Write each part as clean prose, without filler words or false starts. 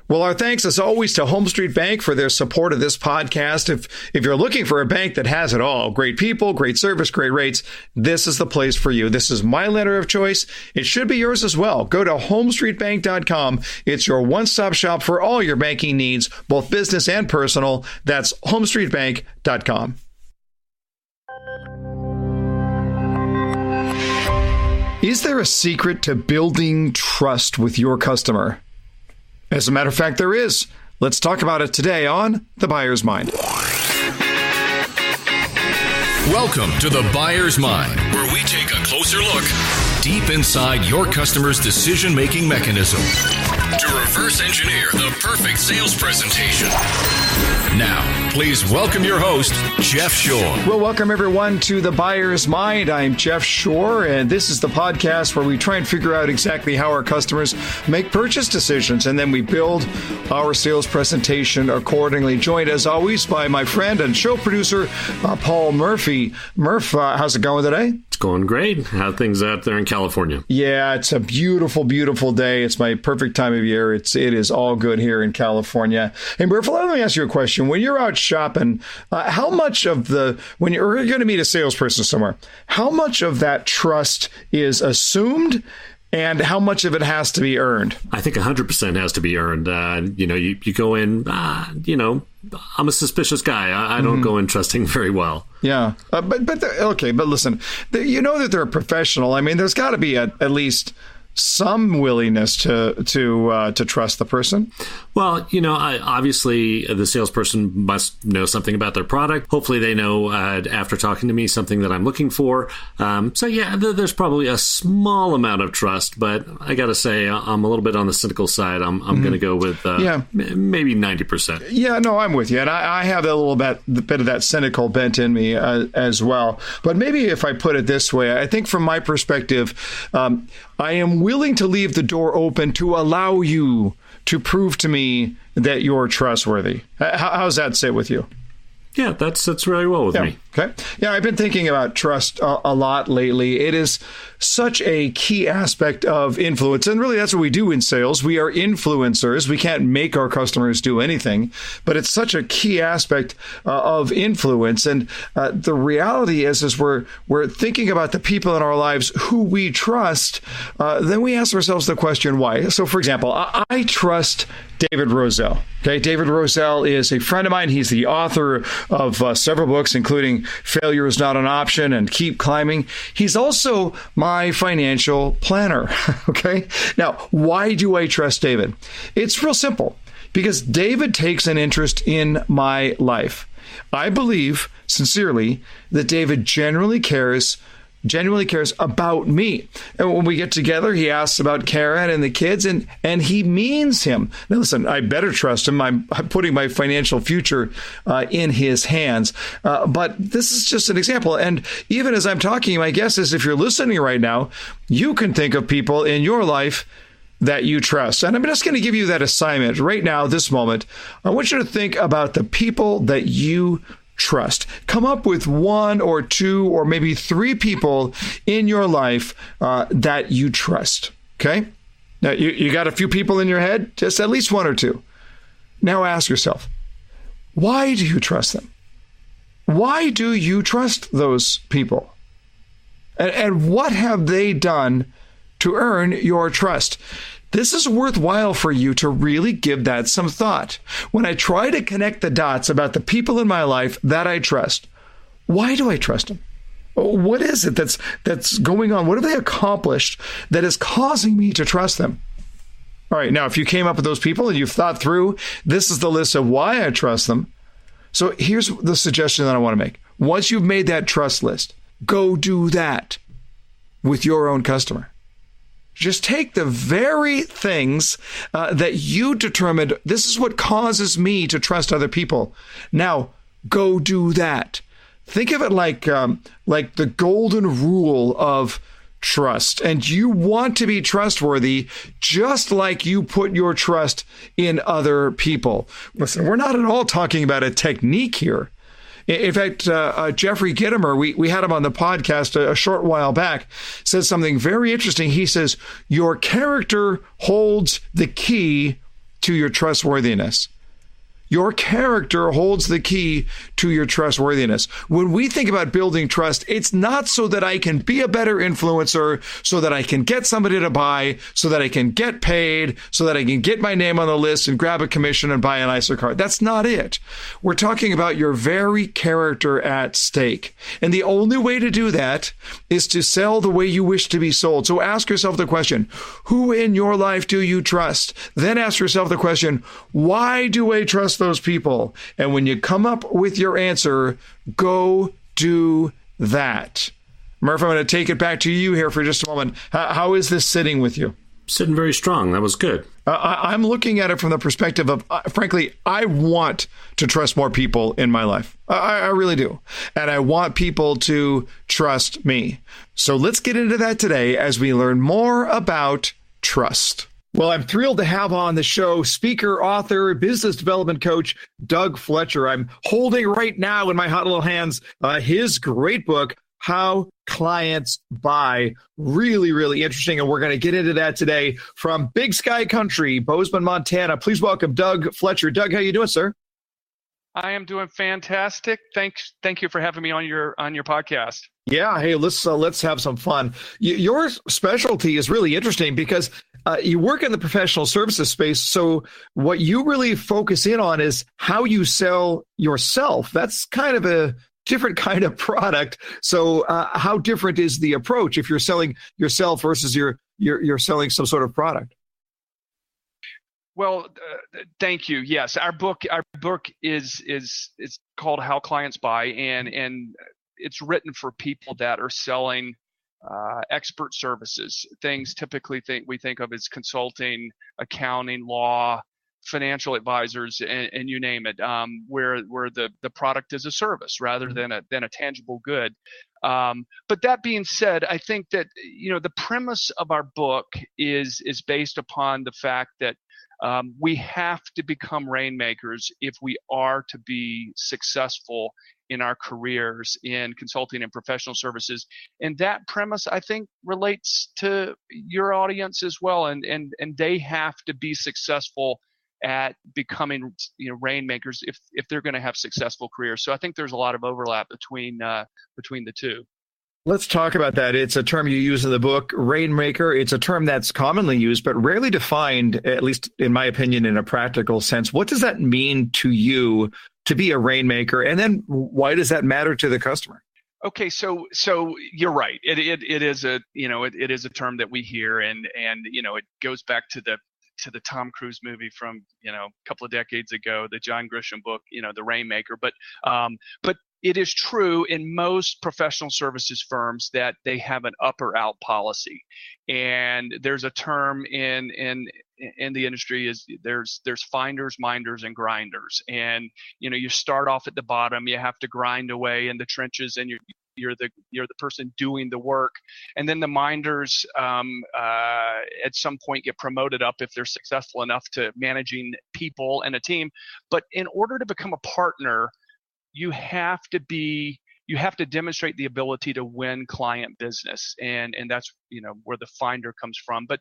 Well, our thanks, as always, to Home Street Bank for their support of this podcast. If you're looking for a bank that has it all, great people, great service, great rates, this is the place for you. This is my lender of choice. It should be yours as well. Go to homestreetbank.com. It's your one-stop shop for all your banking needs, both business and personal. That's homestreetbank.com. Is there a secret to building trust with your customer? As a matter of fact, there is. Let's talk about it today on The Buyer's Mind. Welcome to The Buyer's Mind, where we take a closer look deep inside your customer's decision-making mechanism to reverse engineer the perfect sales presentation. Now, please welcome your host, Jeff Shore. Well, welcome everyone to The Buyer's Mind. I'm Jeff Shore, and this is the podcast where we try and figure out exactly how our customers make purchase decisions, and then we build our sales presentation accordingly. Joined, as always, by my friend and show producer, Paul Murphy. Murph, how's it going today? It's going great. How are things out there in California? Yeah, it's a beautiful, beautiful day. It's my perfect time of year. It is all good here in California. Hey, Murph, let me ask you a question. When you're out shopping, how much of when you're going to meet a salesperson somewhere, how much of that trust is assumed and how much of it has to be earned? I think 100% has to be earned. You go in, I'm a suspicious guy. I don't go in trusting very well. Yeah. But listen, you know that they're a professional. I mean, there's got to be at least some willingness to trust the person. Well, obviously the salesperson must know something about their product. Hopefully they know after talking to me something that I'm looking for. There's probably a small amount of trust, but I got to say I'm a little bit on the cynical side. I'm going to go with maybe 90%. Yeah, no, I'm with you. And I have a little bit of that cynical bent in me as well. But maybe if I put it this way, I think from my perspective, I am willing to leave the door open to allow you to prove to me that you're trustworthy. How's that sit with you? Yeah, that's really well with me. Okay. Yeah, I've been thinking about trust a lot lately. It is such a key aspect of influence. And really, that's what we do in sales. We are influencers. We can't make our customers do anything, but it's such a key aspect of influence. And the reality is we're thinking about the people in our lives who we trust. Then we ask ourselves the question, why? So, for example, I trust David Rosell. Okay, David Rosell is a friend of mine. He's the author of several books, including Failure is Not an Option and Keep Climbing. He's also my financial planner. Okay, now, why do I trust David? It's real simple, because David takes an interest in my life. I believe sincerely that David genuinely cares about me. And when we get together, he asks about Karen and the kids, and he means him. Now, listen, I better trust him. I'm putting my financial future in his hands. But this is just an example. And even as I'm talking, my guess is if you're listening right now, you can think of people in your life that you trust. And I'm just going to give you that assignment right now, this moment. I want you to think about the people that you trust. Come up with one or two or maybe three people in your life that you trust. Okay? Now, you got a few people in your head? Just at least one or two. Now ask yourself, why do you trust them? Why do you trust those people? And what have they done to earn your trust? This is worthwhile for you to really give that some thought. When I try to connect the dots about the people in my life that I trust, why do I trust them? What is it that's going on? What have they accomplished that is causing me to trust them? All right, now, if you came up with those people and you've thought through, this is the list of why I trust them. So here's the suggestion that I want to make. Once you've made that trust list, go do that with your own customer. Just take the very things that you determined, this is what causes me to trust other people. Now, go do that. Think of it like the golden rule of trust. And you want to be trustworthy just like you put your trust in other people. Listen, we're not at all talking about a technique here. In fact, Jeffrey Gitomer, we had him on the podcast a short while back, says something very interesting. He says, your character holds the key to your trustworthiness. Your character holds the key to your trustworthiness. When we think about building trust, it's not so that I can be a better influencer, so that I can get somebody to buy, so that I can get paid, so that I can get my name on the list and grab a commission and buy a nicer car. That's not it. We're talking about your very character at stake. And the only way to do that is to sell the way you wish to be sold. So ask yourself the question, who in your life do you trust? Then ask yourself the question, why do I trust those people? And when you come up with your answer, go do that. Murph, I'm going to take it back to you here for just a moment. How is this sitting with you? Sitting very strong. That was good. I'm looking at it from the perspective of, frankly, I want to trust more people in my life. I really do. And I want people to trust me. So let's get into that today as we learn more about trust. Well, I'm thrilled to have on the show speaker, author, business development coach, Doug Fletcher. I'm holding right now in my hot little hands his great book, How Clients Buy. Really, really interesting. And we're going to get into that today from Big Sky Country, Bozeman, Montana. Please welcome Doug Fletcher. Doug, how you doing, sir? I am doing fantastic. Thank you for having me on your podcast. Yeah. Hey, let's have some fun. Your specialty is really interesting because you work in the professional services space. So what you really focus in on is how you sell yourself. That's kind of a different kind of product. So how different is the approach if you're selling yourself versus you're selling some sort of product? Well, thank you. Yes, our book is called How Clients Buy, and it's written for people that are selling expert services, things typically we think of as consulting, accounting, law, financial advisors, and you name it, where the product is a service rather than a tangible good. But that being said, I think that the premise of our book is based upon the fact that we have to become rainmakers if we are to be successful in our careers in consulting and professional services. And that premise, I think, relates to your audience as well. And they have to be successful at becoming rainmakers if they're going to have successful careers. So I think there's a lot of overlap between the two. Let's talk about that. It's a term you use in the book, Rainmaker. It's a term that's commonly used, but rarely defined, at least in my opinion, in a practical sense. What does that mean to you to be a Rainmaker? And then why does that matter to the customer? Okay, so you're right. It is a term that we hear, and it goes back to the Tom Cruise movie from a couple of decades ago, the John Grisham book, The Rainmaker. But it is true in most professional services firms that they have an up or out policy, and there's a term in the industry is there's finders, minders, and grinders. And you start off at the bottom, you have to grind away in the trenches, and you're the person doing the work, and then the minders at some point get promoted up if they're successful enough to managing people and a team. But in order to become a partner, you have to demonstrate the ability to win client business, and that's where the finder comes from. But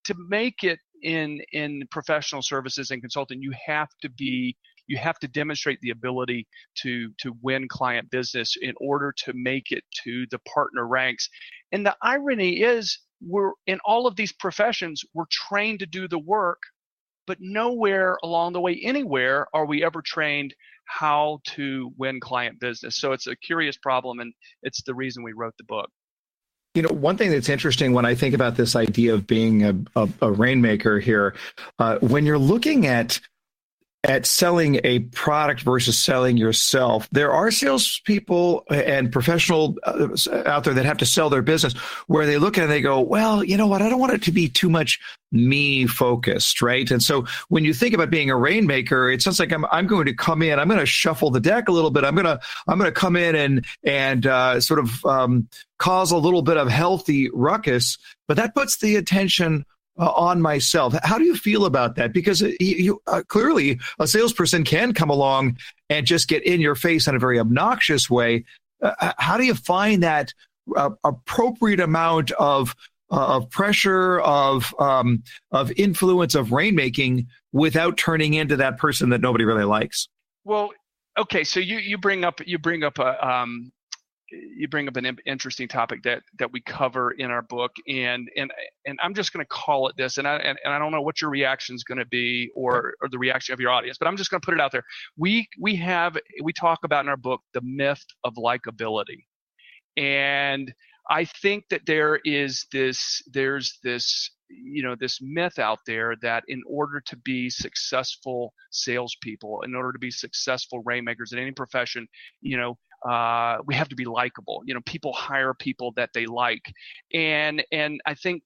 to make it in professional services and consulting, you have to demonstrate the ability to win client business in order to make it to the partner ranks. And the irony is, we're in all of these professions, we're trained to do the work, but nowhere along the way, anywhere, are we ever trained how to win client business. So it's a curious problem, and it's the reason we wrote the book. One thing that's interesting when I think about this idea of being a rainmaker here, when you're looking at selling a product versus selling yourself, there are salespeople and professional out there that have to sell their business where they look at it and they go, well, you know what? I don't want it to be too much me focused, right? And so when you think about being a rainmaker, it sounds like I'm going to come in, I'm going to shuffle the deck a little bit. I'm going to come in and sort of cause a little bit of healthy ruckus, but that puts the attention on myself. How do you feel about that? Because you clearly a salesperson can come along and just get in your face in a very obnoxious way. How do you find that appropriate amount of of pressure, of influence, of rainmaking without turning into that person that nobody really likes. Well, okay, so you bring up an interesting topic that we cover in our book, and I'm just going to call it this, and I don't know what your reaction is going to be or the reaction of your audience, but I'm just going to put it out there. We talk about in our book the myth of likability, and I think that there's this myth out there that in order to be successful salespeople, in order to be successful rainmakers in any profession, we have to be likable. People hire people that they like, and I think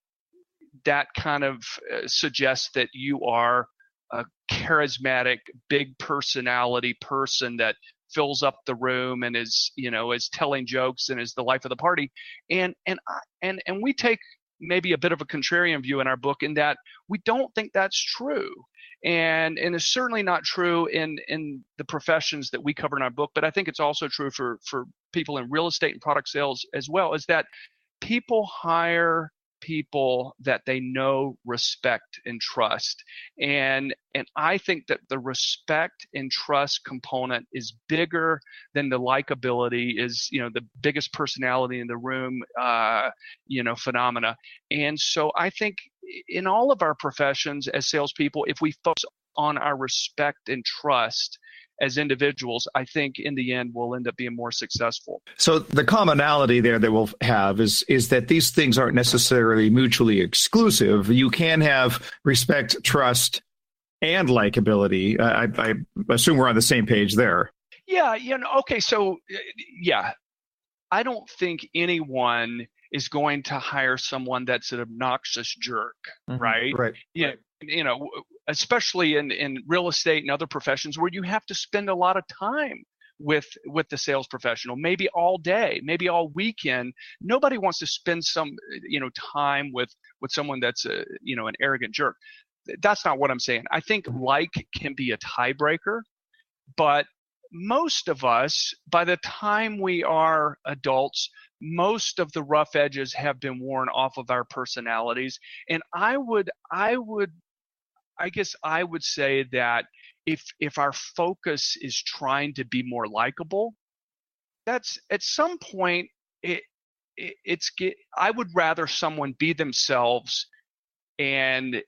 that kind of suggests that you are a charismatic, big personality person that fills up the room and is telling jokes and is the life of the party. And we take maybe a bit of a contrarian view in our book in that we don't think that's true. And it's certainly not true in the professions that we cover in our book, but I think it's also true for people in real estate and product sales as well, is that people hire people that they know, respect, and trust. And I think that the respect and trust component is bigger than the likability, is the biggest personality in the room phenomena. And so I think in all of our professions as salespeople, if we focus on our respect and trust as individuals, I think in the end we'll end up being more successful. So the commonality there that we'll have is that these things aren't necessarily mutually exclusive. You can have respect, trust, and likability. I assume we're on the same page there. Yeah. Okay. So yeah, I don't think anyone is going to hire someone that's an obnoxious jerk, right? Right. Yeah. Especially in real estate and other professions where you have to spend a lot of time with the sales professional, maybe all day, maybe all weekend. Nobody wants to spend some time with someone that's an arrogant jerk. That's not what I'm saying. I think like can be a tiebreaker, but most of us, by the time we are adults, most of the rough edges have been worn off of our personalities. And I guess I would say that if our focus is trying to be more likable, that's at some point I would rather someone be themselves and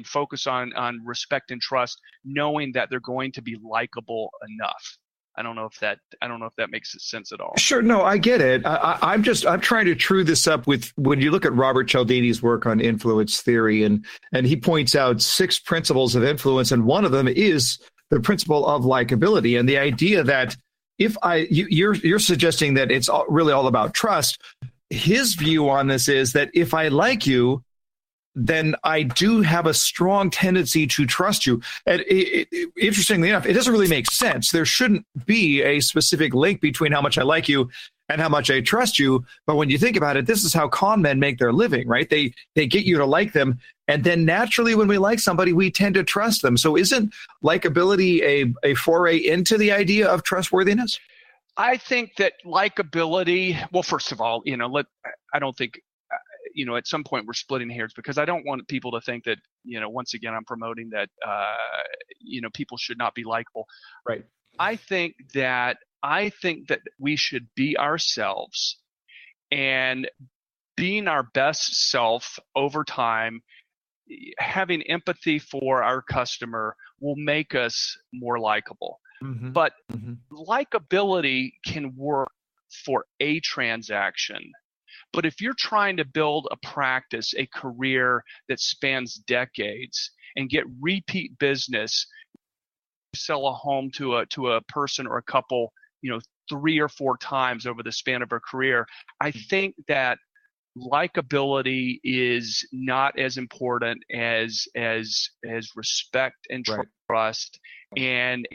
focus on respect and trust, knowing that they're going to be likable enough. I don't know if that makes sense at all. Sure. No, I get it. I'm trying to true this up with when you look at Robert Cialdini's work on influence theory, and he points out 6 principles of influence, and one of them is the principle of likability, and the idea that you're suggesting that it's really all about trust. His view on this is that if I like you, then I do have a strong tendency to trust you. And interestingly enough, it doesn't really make sense. There shouldn't be a specific link between how much I like you and how much I trust you. But when you think about it, this is how con men make their living, right? They get you to like them. And then naturally, when we like somebody, we tend to trust them. So isn't likability a foray into the idea of trustworthiness? I think that likability, well, first of all, I don't think, at some point we're splitting hairs, because I don't want people to think that, once again, I'm promoting that, people should not be likable. Right. I think that we should be ourselves, and being our best self over time, having empathy for our customer will make us more likable. Mm-hmm. But likability can work for a transaction. But if you're trying to build a practice, a career that spans decades and get repeat business, sell a home to a person or a couple, 3 or 4 times over the span of a career, I think that likability is not as important as respect and trust. And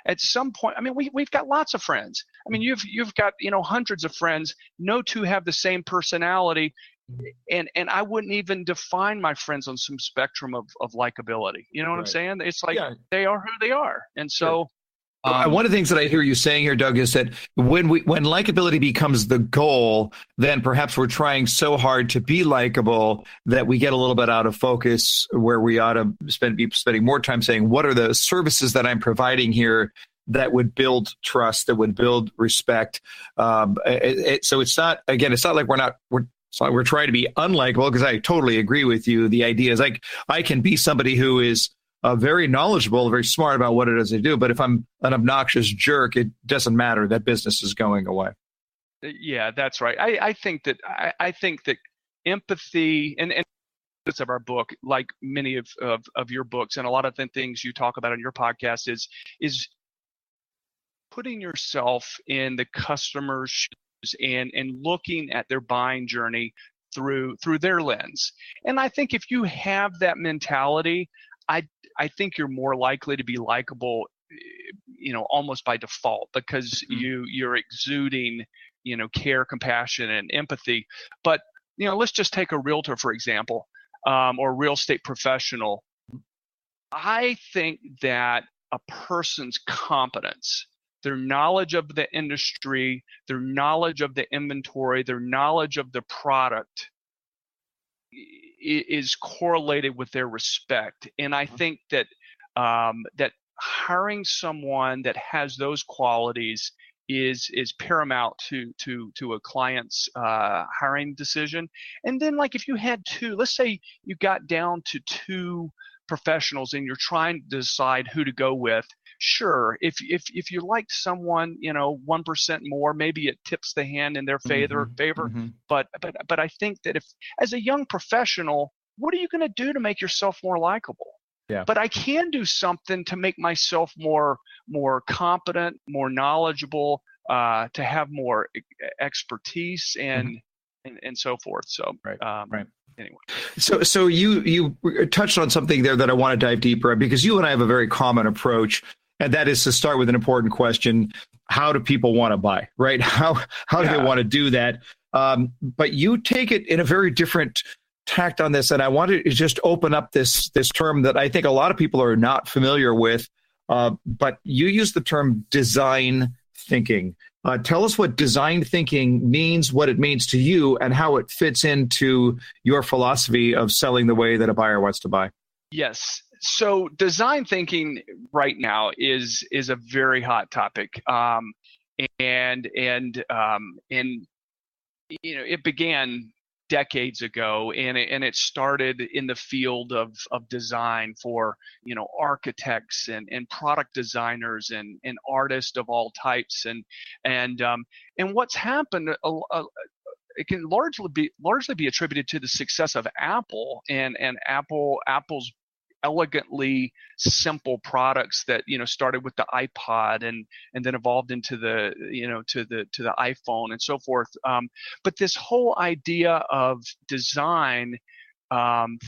at some point, I mean, we've got lots of friends. I mean, you've got hundreds of friends. No two have the same personality, and I wouldn't even define my friends on some spectrum of likability. You know what I'm saying? It's like they are who they are, and so One of the things that I hear you saying here, Doug, is that when likability becomes the goal, then perhaps we're trying so hard to be likable that we get a little bit out of focus, where we ought to be spending more time saying, what are the services that I'm providing here that would build trust, that would build respect. So it's not like we're trying to be unlikable, because I totally agree with you. The idea is like, I can be somebody who is very knowledgeable, very smart about what it is they do. But if I'm an obnoxious jerk, it doesn't matter. That business is going away. Yeah, that's right. I think that empathy and of our book, like many of your books and a lot of the things you talk about on your podcast, is putting yourself in the customer's shoes and looking at their buying journey through their lens. And I think if you have that mentality, I think you're more likely to be likable, almost by default, because you're exuding, care, compassion, and empathy. But, let's just take a realtor, for example, or a real estate professional. I think that a person's competence, their knowledge of the industry, their knowledge of the inventory, their knowledge of the product is correlated with their respect. And I think that that hiring someone that has those qualities is paramount to a client's hiring decision. And then, like, if you had let's say you got down to two professionals and you're trying to decide who to go with, sure, if you liked someone 1% more, maybe it tips the hand in their favor. Mm-hmm. But I think that if, as a young professional, what are you going to do to make yourself more likable? Yeah. But I can do something to make myself more competent, more knowledgeable, to have more expertise and so forth. So right. Anyway. So you touched on something there that I want to dive deeper in, because you and I have a very common approach, and that is to start with an important question: how do people want to buy? Right? How do they want to do that? But you take it in a very different tact on this, and I wanted to just open up this term that I think a lot of people are not familiar with. But you use the term design thinking. Tell us what design thinking means, what it means to you, and how it fits into your philosophy of selling the way that a buyer wants to buy. Yes. So design thinking right now is a very hot topic. And it began decades ago, and it started in the field of design for architects and product designers and artists of all types, and what's happened, it can largely be attributed to the success of Apple and Apple's elegantly simple products that started with the iPod and then evolved into the to the iPhone and so forth. But this whole idea of design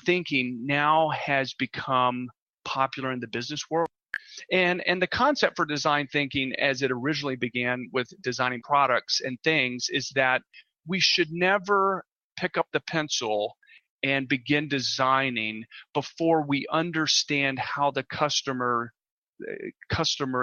thinking now has become popular in the business world. And the concept for design thinking, as it originally began with designing products and things, is that we should never pick up the pencil and begin designing before we understand how the customer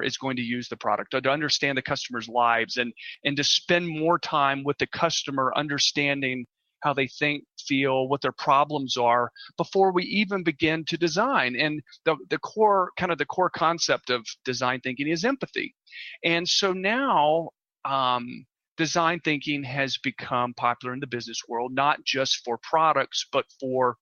is going to use the product, to understand the customer's lives, and to spend more time with the customer, understanding how they think, feel, what their problems are, before we even begin to design. And the core concept of design thinking is empathy. And so now design thinking has become popular in the business world, not just for products, but for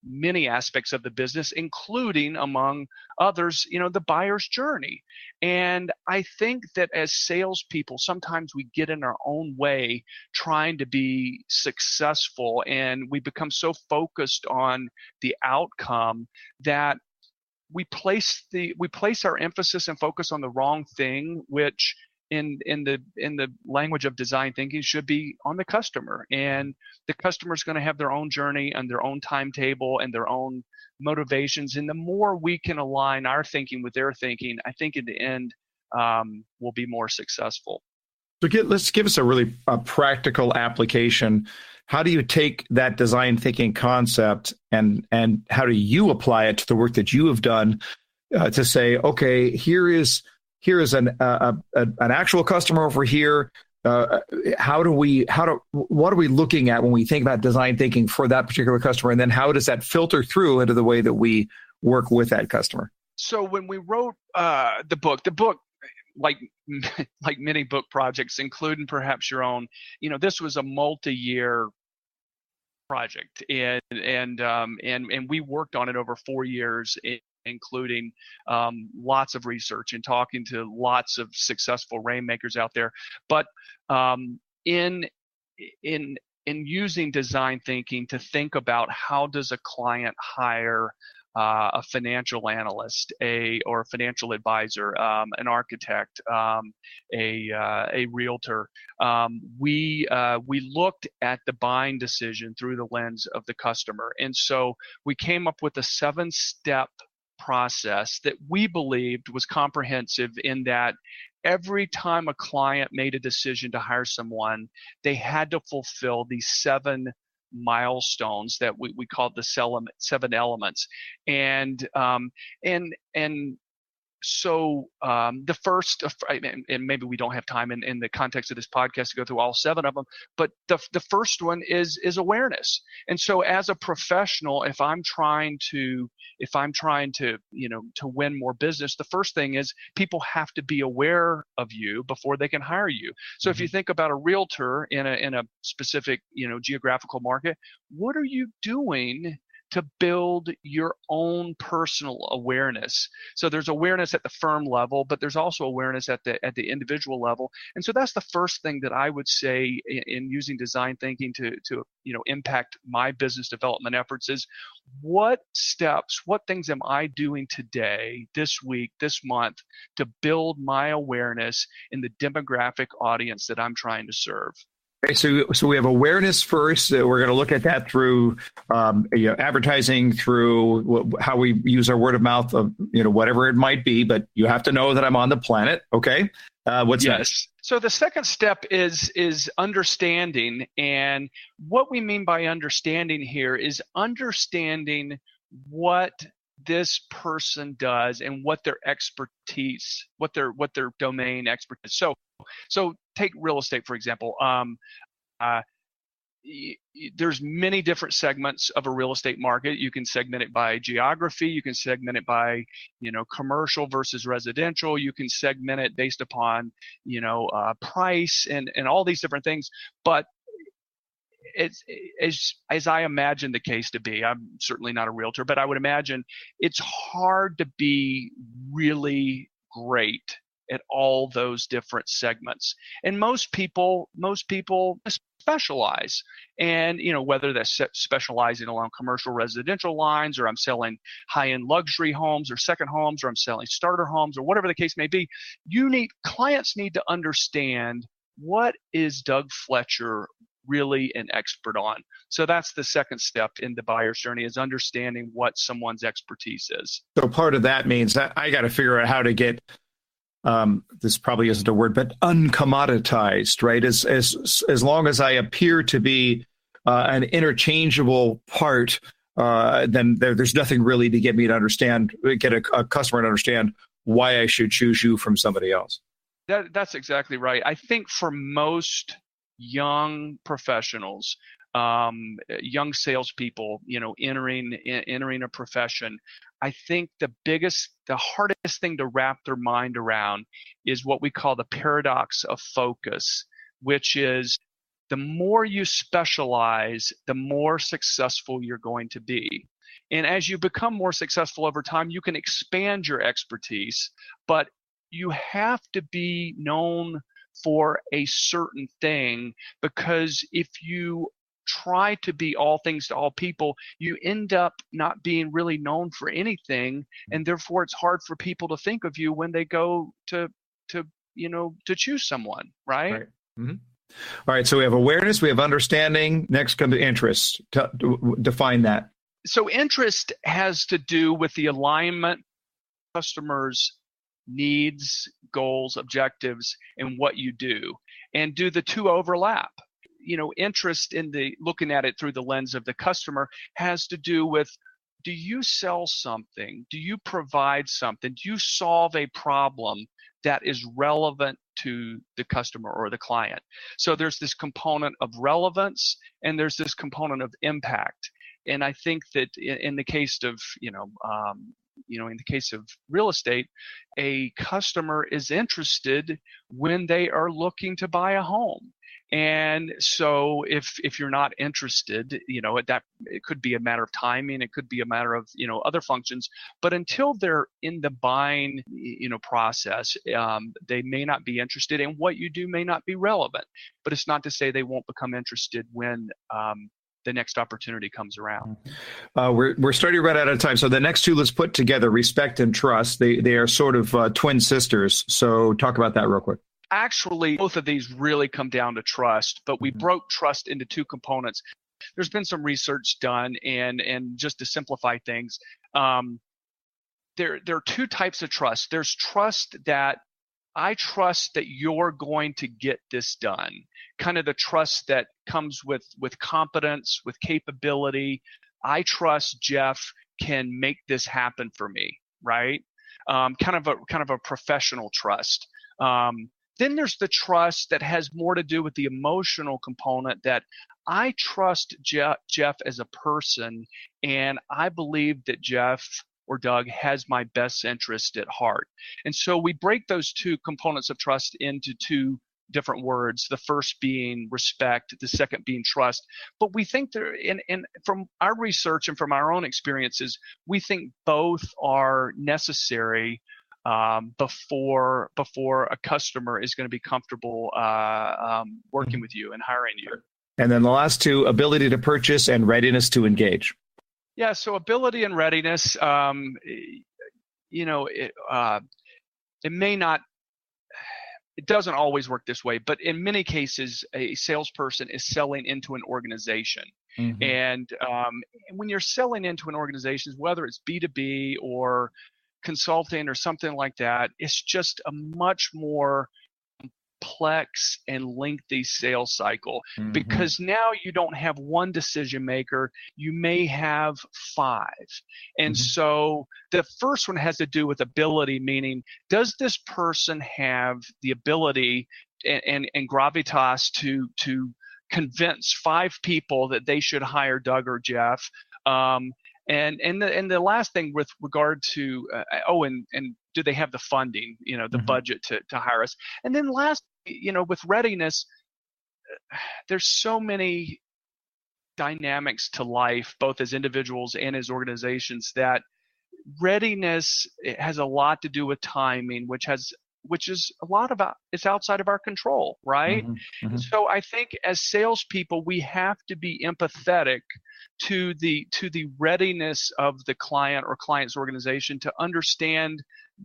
many aspects of the business, including, among others, the buyer's journey. And I think that as salespeople, sometimes we get in our own way trying to be successful, and we become so focused on the outcome that we place our emphasis and focus on the wrong thing, which in the language of design thinking should be on the customer. And the customer is going to have their own journey and their own timetable and their own motivations. And the more we can align our thinking with their thinking, I think in the end we'll be more successful. So let's give us a really practical application. How do you take that design thinking concept and how do you apply it to the work that you have done to say, okay, here is an actual customer over here. What are we looking at when we think about design thinking for that particular customer? And then how does that filter through into the way that we work with that customer? So when we wrote the book, like many book projects, including perhaps your own, this was a multi-year project, and we worked on it over 4 years, including lots of research and talking to lots of successful rainmakers out there. But in using design thinking to think about how does a client hire a financial analyst, or a financial advisor, an architect, a realtor. We looked at the buying decision through the lens of the customer, and so we came up with a 7-step process that we believed was comprehensive, in that every time a client made a decision to hire someone, they had to fulfill these 7 milestones that we called the 7 elements. And so the first, and maybe we don't have time in the context of this podcast to go through all 7 of them, but the first one is awareness. And so as a professional, if I'm trying to to win more business, the first thing is people have to be aware of you before they can hire you. So if you think about a realtor in a specific geographical market, what are you doing to build your own personal awareness? So there's awareness at the firm level, but there's also awareness at the individual level. And so that's the first thing that I would say in using design thinking to impact my business development efforts is, what steps, what things am I doing today, this week, this month, to build my awareness in the demographic audience that I'm trying to serve? Okay, so we have awareness first. We're going to look at that through advertising, through how we use our word of mouth, of whatever it might be. But you have to know that I'm on the planet. Okay, what's next? So the second step is understanding, and what we mean by understanding here is understanding what this person does and what their expertise, what their domain expertise. So take real estate, for example. There's many different segments of a real estate market. You can segment it by geography. You can segment it by, commercial versus residential. You can segment it based upon, price and all these different things. But it's as I imagine the case to be. I'm certainly not a realtor, but I would imagine it's hard to be really great at all those different segments. And most people specialize, and whether that's specializing along commercial residential lines, or I'm selling high-end luxury homes or second homes, or I'm selling starter homes, or whatever the case may be, clients need to understand, what is Doug Fletcher really an expert on? So that's the second step in the buyer's journey, is understanding what someone's expertise is. So part of that means that I got to figure out how to get this probably isn't a word, but uncommoditized, right? As long as I appear to be an interchangeable part, then there's nothing really to get me to get a customer to understand why I should choose you from somebody else. That's exactly right. I think for most young professionals, young salespeople, entering a profession, I think the hardest thing to wrap their mind around is what we call the paradox of focus, which is the more you specialize, the more successful you're going to be. And as you become more successful over time, you can expand your expertise, but you have to be known for a certain thing, because if you try to be all things to all people, you end up not being really known for anything, and therefore it's hard for people to think of you when they go to choose someone, right? Mm-hmm. All right, so we have awareness, we have understanding. Next comes interest. Define that. So interest has to do with the alignment of customers' needs, goals, objectives, and what you do. And do the two overlap? Interest in looking at it through the lens of the customer has to do with do you sell something? Do you provide something? Do you solve a problem that is relevant to the customer or the client? So there's this component of relevance and there's this component of impact. And I think that in the case of, in the case of real estate, a customer is interested when they are looking to buy a home. And so if you're not interested, it could be a matter of timing, it could be a matter of, other functions, but until they're in the buying, process, they may not be interested, and what you do may not be relevant. But it's not to say they won't become interested when the next opportunity comes around. We're starting to run out of time. So the next two, let's put together: respect and trust. They are sort of twin sisters. So talk about that real quick. Actually, both of these really come down to trust, but we broke trust into two components. There's been some research done, and just to simplify things, there are two types of trust. There's trust that I trust that you're going to get this done, kind of the trust that comes with competence, with capability. I trust Jeff can make this happen for me, right? Kind of a professional trust. Then there's the trust that has more to do with the emotional component, that I trust Jeff as a person, and I believe that Jeff or Doug has my best interest at heart. And so we break those two components of trust into two different words, the first being respect, the second being trust. But we think there, and from our research and from our own experiences, we think both are necessary before a customer is going to be comfortable working with you and hiring you. And then the last two: ability to purchase and readiness to engage. Yeah, so ability and readiness, it doesn't always work this way, but in many cases, a salesperson is selling into an organization. Mm-hmm. And when you're selling into an organization, whether it's B2B or consulting or something like that, it's just a much more complex and lengthy sales cycle, because now you don't have one decision maker, you may have five. And so the first one has to do with ability, meaning, does this person have the ability and gravitas to convince five people that they should hire Doug or Jeff? And the last thing with regard to and do they have the funding, the budget to hire us? And then last, with readiness, there's so many dynamics to life, both as individuals and as organizations, that readiness has a lot to do with timing, which is a lot about, it's outside of our control, right? So I think as salespeople, we have to be empathetic to the readiness of the client or client's organization, to understand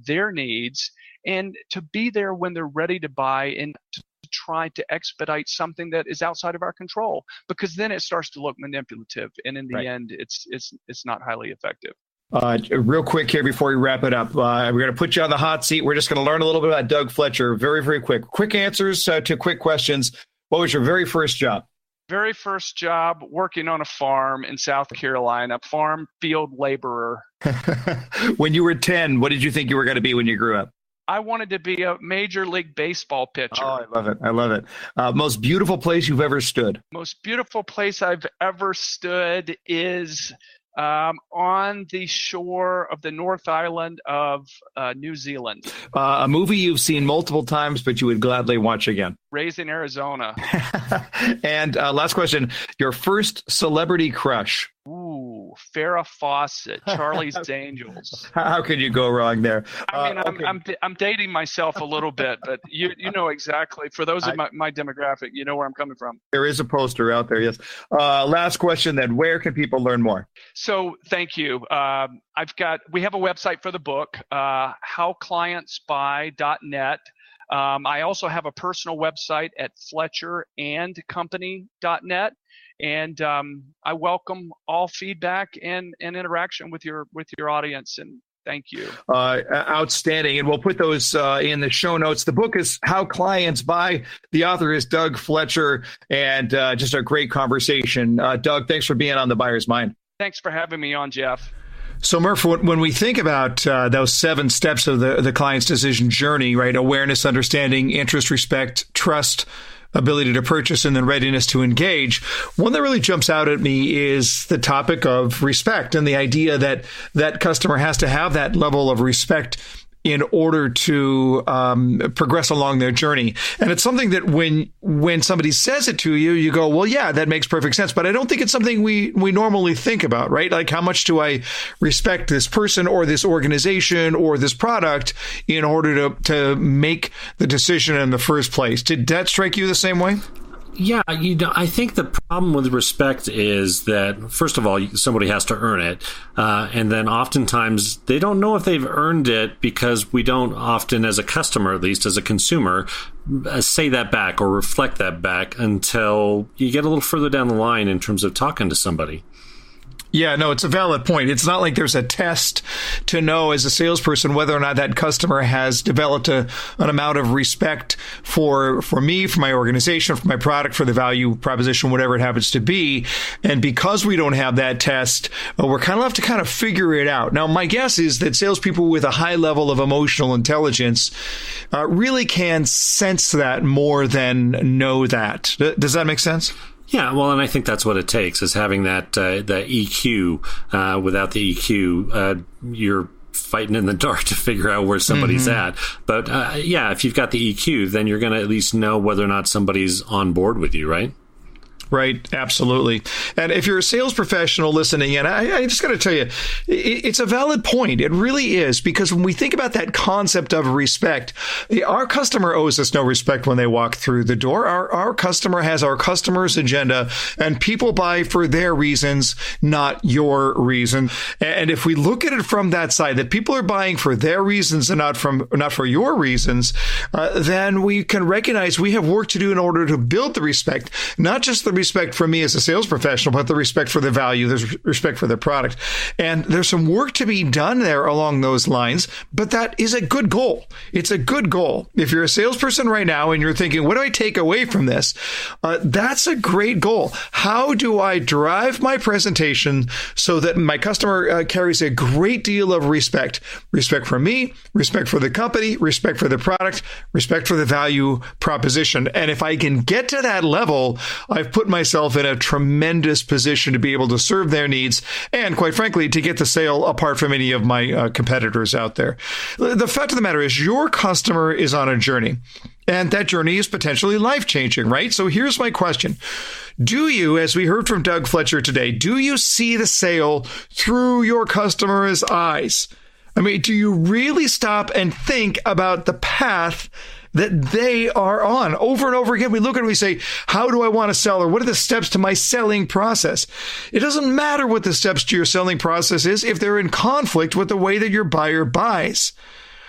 their needs and to be there when they're ready to buy, and to try to expedite something that is outside of our control, because then it starts to look manipulative, and in the end, it's not highly effective. Real quick here before we wrap it up, we're going to put you on the hot seat. We're just going to learn a little bit about Doug Fletcher. Very, very quick answers to quick questions. What was your very first job? Very first job, working on a farm in South Carolina, farm field laborer. When you were 10, what did you think you were going to be when you grew up? I wanted to be a Major League Baseball pitcher. Oh, I love it. Most beautiful place you've ever stood? Most beautiful place I've ever stood is on the shore of the North Island of New Zealand. A movie you've seen multiple times, but you would gladly watch again? Raising Arizona. And last question, your first celebrity crush? Ooh, Farrah Fawcett, Charlie's Angels. How could you go wrong there? I mean, okay. I'm dating myself a little bit, but you know exactly. For those of my demographic, you know where I'm coming from. There is a poster out there, yes. Last question then, where can people learn more? So thank you. We have a website for the book, howclientsbuy.net. I also have a personal website at fletcherandcompany.net. And I welcome all feedback and interaction with your audience. And thank you. Outstanding. And we'll put those in the show notes. The book is How Clients Buy. The author is Doug Fletcher, and just a great conversation. Doug, thanks for being on The Buyer's Mind. Thanks for having me on, Jeff. So, Murph, when we think about those 7 steps of the client's decision journey, right? Awareness, understanding, interest, respect, trust, ability to purchase, and then readiness to engage. One that really jumps out at me is the topic of respect and the idea that that customer has to have that level of respect in order to progress along their journey. And it's something that when somebody says it to you, you go, well, yeah, that makes perfect sense. But I don't think it's something we normally think about, right? Like, how much do I respect this person or this organization or this product in order to make the decision in the first place? Did that strike you the same way? Yeah, I think the problem with respect is that, first of all, somebody has to earn it. And then oftentimes they don't know if they've earned it because we don't often, as a customer, at least as a consumer, say that back or reflect that back until you get a little further down the line in terms of talking to somebody. Yeah, no, it's a valid point. It's not like there's a test to know as a salesperson whether or not that customer has developed an amount of respect for me, for my organization, for my product, for the value proposition, whatever it happens to be. And because we don't have that test, we're kind of left to kind of figure it out. Now, my guess is that salespeople with a high level of emotional intelligence really can sense that more than know that. Does that make sense? Yeah, well, and I think that's what it takes, is having that the EQ. Without the EQ, you're fighting in the dark to figure out where somebody's at. But yeah, if you've got the EQ, then you're going to at least know whether or not somebody's on board with you, right? Right. Absolutely. And if you're a sales professional listening in, I just got to tell you, it's a valid point. It really is, because when we think about that concept of respect, our customer owes us no respect when they walk through the door. Our customer has our customer's agenda, and people buy for their reasons, not your reason. And if we look at it from that side, that people are buying for their reasons and not for your reasons, then we can recognize we have work to do in order to build the respect, not just the respect for me as a sales professional, but the respect for the value, there's respect for the product. And there's some work to be done there along those lines, but that is a good goal. It's a good goal. If you're a salesperson right now and you're thinking, what do I take away from this? That's a great goal. How do I drive my presentation so that my customer carries a great deal of respect? Respect for me, respect for the company, respect for the product, respect for the value proposition. And if I can get to that level, I've put myself in a tremendous position to be able to serve their needs and, quite frankly, to get the sale apart from any of my competitors out there. The fact of the matter is your customer is on a journey, and that journey is potentially life-changing, right? So here's my question. Do you, as we heard from Doug Fletcher today, do you see the sale through your customer's eyes? I mean, do you really stop and think about the path that they are on? Over and over again, we look at it and we say, how do I want to sell? Or what are the steps to my selling process? It doesn't matter what the steps to your selling process is if they're in conflict with the way that your buyer buys.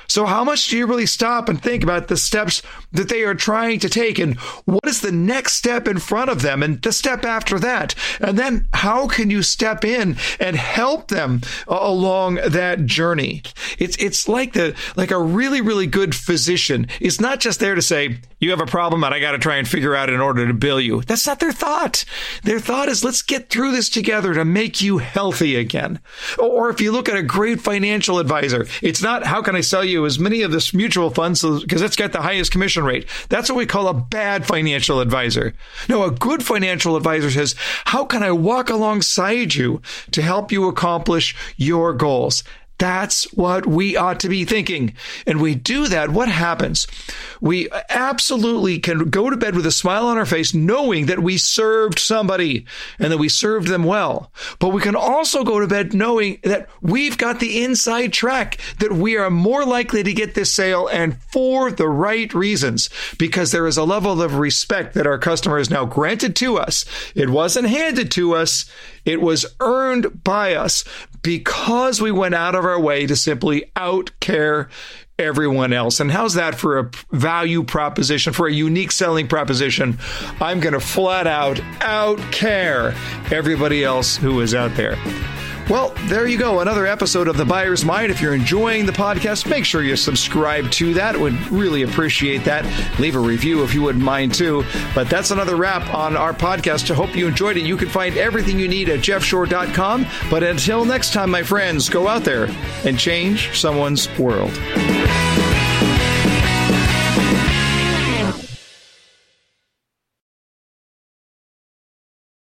So how much do you really stop and think about the steps that they are trying to take, and what is the next step in front of them and the step after that? And then how can you step in and help them along that journey? It's like a really, really good physician is not just there to say, you have a problem and I got to try and figure out in order to bill you. That's not their thought. Their thought is, let's get through this together to make you healthy again. Or if you look at a great financial advisor, it's not, how can I sell you as many of this mutual funds because it's got the highest commission rate. That's what we call a bad financial advisor. No, a good financial advisor says, how can I walk alongside you to help you accomplish your goals? That's what we ought to be thinking. And we do that. What happens? We absolutely can go to bed with a smile on our face, knowing that we served somebody and that we served them well. But we can also go to bed knowing that we've got the inside track, that we are more likely to get this sale, and for the right reasons, because there is a level of respect that our customer has now granted to us. It wasn't handed to us. It was earned by us because we went out of our way to simply outcare everyone else. And how's that for a value proposition, for a unique selling proposition? I'm going to flat out outcare everybody else who is out there. Well, there you go. Another episode of The Buyer's Mind. If you're enjoying the podcast, make sure you subscribe to that. Would really appreciate that. Leave a review if you wouldn't mind too. But that's another wrap on our podcast. I hope you enjoyed it. You can find everything you need at jeffshore.com. But until next time, my friends, go out there and change someone's world.